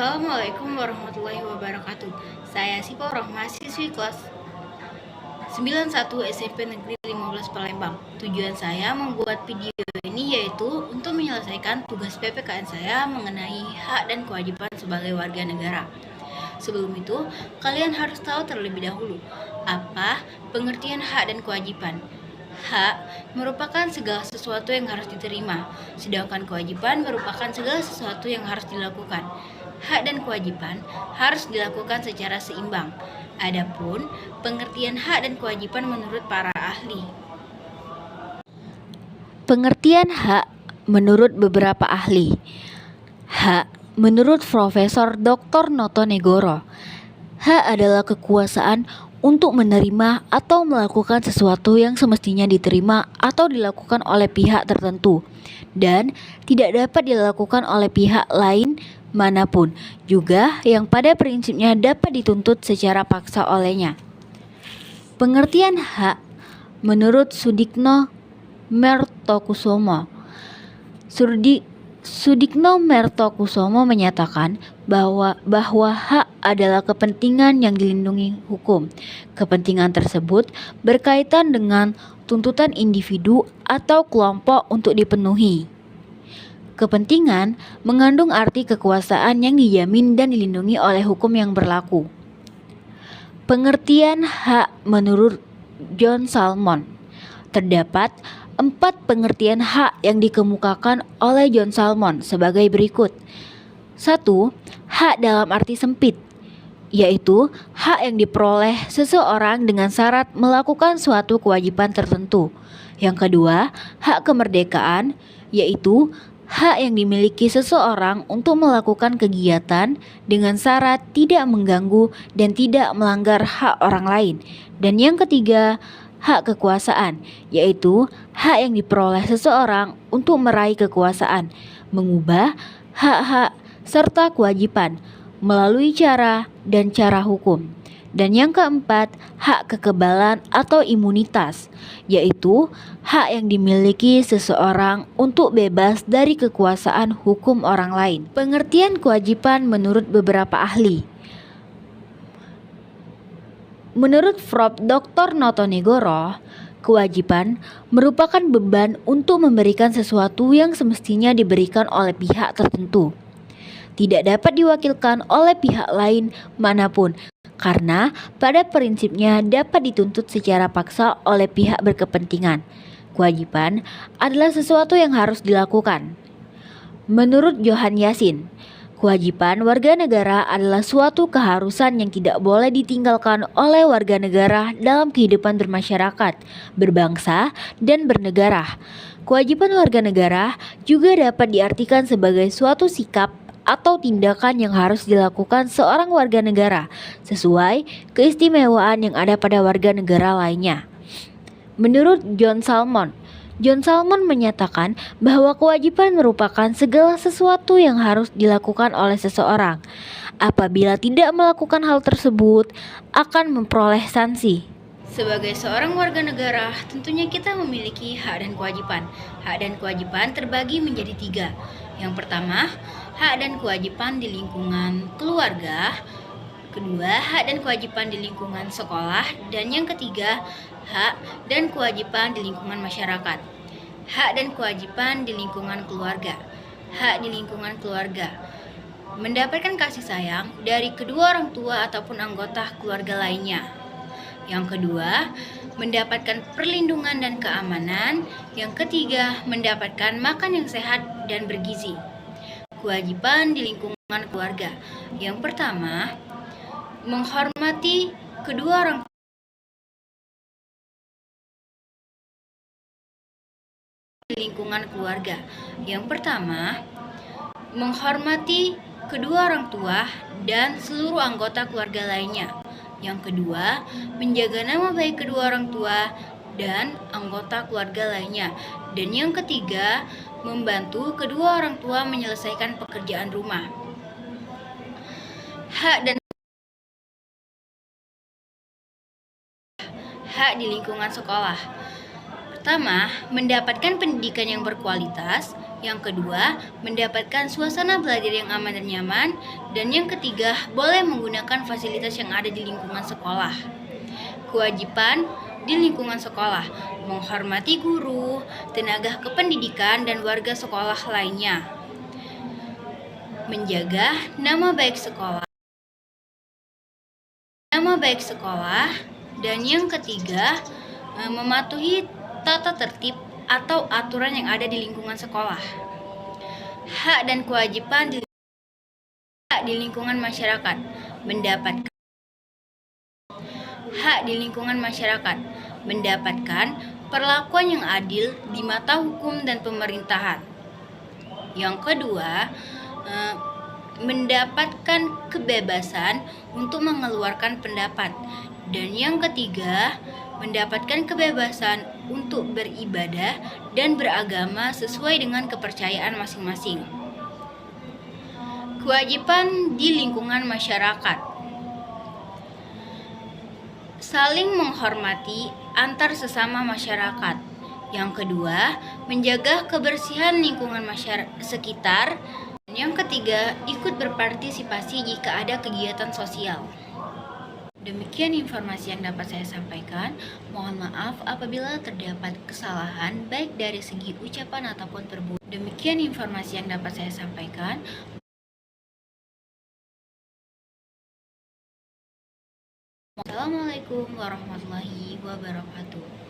Assalamualaikum warahmatullahi wabarakatuh. Saya Siporah, mahasiswi kelas 91 SMP Negeri 15 Palembang. Tujuan saya membuat video ini yaitu untuk menyelesaikan tugas PPKN saya mengenai hak dan kewajiban sebagai warga negara. Sebelum itu, kalian harus tahu terlebih dahulu apa pengertian hak dan kewajiban. Hak merupakan segala sesuatu yang harus diterima, sedangkan kewajiban merupakan segala sesuatu yang harus dilakukan. Hak dan kewajiban harus dilakukan secara seimbang. Adapun pengertian hak dan kewajiban menurut para ahli. Pengertian hak menurut beberapa ahli. Hak menurut Profesor Dr. Noto Negoro. Hak adalah kekuasaan untuk menerima atau melakukan sesuatu yang semestinya diterima atau dilakukan oleh pihak tertentu dan tidak dapat dilakukan oleh pihak lain manapun, juga yang pada prinsipnya dapat dituntut secara paksa olehnya. Pengertian hak menurut Sudikno Mertokusumo. Sudikno Mertokusumo menyatakan bahwa hak adalah kepentingan yang dilindungi hukum. Kepentingan tersebut berkaitan dengan tuntutan individu atau kelompok untuk dipenuhi. Kepentingan mengandung arti kekuasaan yang dijamin dan dilindungi oleh hukum yang berlaku. Pengertian hak menurut John Salmon. Terdapat 4 pengertian hak yang dikemukakan oleh John Salmon sebagai berikut. 1. Hak dalam arti sempit, yaitu hak yang diperoleh seseorang dengan syarat melakukan suatu kewajiban tertentu. Yang kedua, hak kemerdekaan, yaitu hak yang dimiliki seseorang untuk melakukan kegiatan dengan syarat tidak mengganggu dan tidak melanggar hak orang lain. Dan yang ketiga, hak kekuasaan, yaitu hak yang diperoleh seseorang untuk meraih kekuasaan, mengubah hak-hak serta kewajiban melalui cara dan cara hukum. Dan yang keempat, hak kekebalan atau imunitas, yaitu hak yang dimiliki seseorang untuk bebas dari kekuasaan hukum orang lain. Pengertian kewajiban menurut beberapa ahli. Menurut Prof. Dr. Noto Negoro, kewajiban merupakan beban untuk memberikan sesuatu yang semestinya diberikan oleh pihak tertentu. Tidak dapat diwakilkan oleh pihak lain manapun, karena pada prinsipnya dapat dituntut secara paksa oleh pihak berkepentingan. Kewajiban adalah sesuatu yang harus dilakukan. Menurut Johan Yasin, kewajiban warga negara adalah suatu keharusan yang tidak boleh ditinggalkan oleh warga negara dalam kehidupan bermasyarakat, berbangsa, dan bernegara. Kewajiban warga negara juga dapat diartikan sebagai suatu sikap atau tindakan yang harus dilakukan seorang warga negara sesuai keistimewaan yang ada pada warga negara lainnya. Menurut John Salmon menyatakan bahwa kewajiban merupakan segala sesuatu yang harus dilakukan oleh seseorang. Apabila tidak melakukan hal tersebut, akan memperoleh sanksi. Sebagai seorang warga negara, tentunya kita memiliki hak dan kewajiban. Hak dan kewajiban terbagi menjadi 3. Yang pertama, hak dan kewajiban di lingkungan keluarga. Kedua, hak dan kewajiban di lingkungan sekolah. Dan yang ketiga, hak dan kewajiban di lingkungan masyarakat. Hak dan kewajiban di lingkungan keluarga. Hak di lingkungan keluarga mendapatkan kasih sayang dari kedua orang tua ataupun anggota keluarga lainnya. Yang kedua, mendapatkan perlindungan dan keamanan. Yang ketiga, mendapatkan makan yang sehat dan bergizi. Kewajiban di lingkungan keluarga. Yang pertama, menghormati kedua orang di lingkungan keluarga. Yang pertama, menghormati kedua orang tua dan seluruh anggota keluarga lainnya. Yang kedua, menjaga nama baik kedua orang tua dan anggota keluarga lainnya. Dan yang ketiga, membantu kedua orang tua menyelesaikan pekerjaan rumah. Hak di lingkungan sekolah. pertama, mendapatkan pendidikan yang berkualitas. Yang kedua, mendapatkan suasana belajar yang aman dan nyaman. Dan yang ketiga, boleh menggunakan fasilitas yang ada di lingkungan sekolah. Kewajiban di lingkungan sekolah: menghormati guru, tenaga kependidikan, dan warga sekolah lainnya. Menjaga nama baik sekolah. Dan yang ketiga, mematuhi tata tertib atau aturan yang ada di lingkungan sekolah. Hak dan kewajiban di lingkungan masyarakat: mendapatkan perlakuan yang adil di mata hukum dan pemerintahan. Yang kedua, mendapatkan kebebasan untuk mengeluarkan pendapat. Dan yang ketiga, mendapatkan kebebasan untuk beribadah dan beragama sesuai dengan kepercayaan masing-masing. Kewajiban di lingkungan masyarakat: saling menghormati antar sesama masyarakat. Yang kedua, menjaga kebersihan lingkungan sekitar. Yang ketiga, ikut berpartisipasi jika ada kegiatan sosial. Demikian informasi yang dapat saya sampaikan. Mohon maaf apabila terdapat kesalahan baik dari segi ucapan ataupun perbuatan. Demikian informasi yang dapat saya sampaikan. Assalamualaikum warahmatullahi wabarakatuh.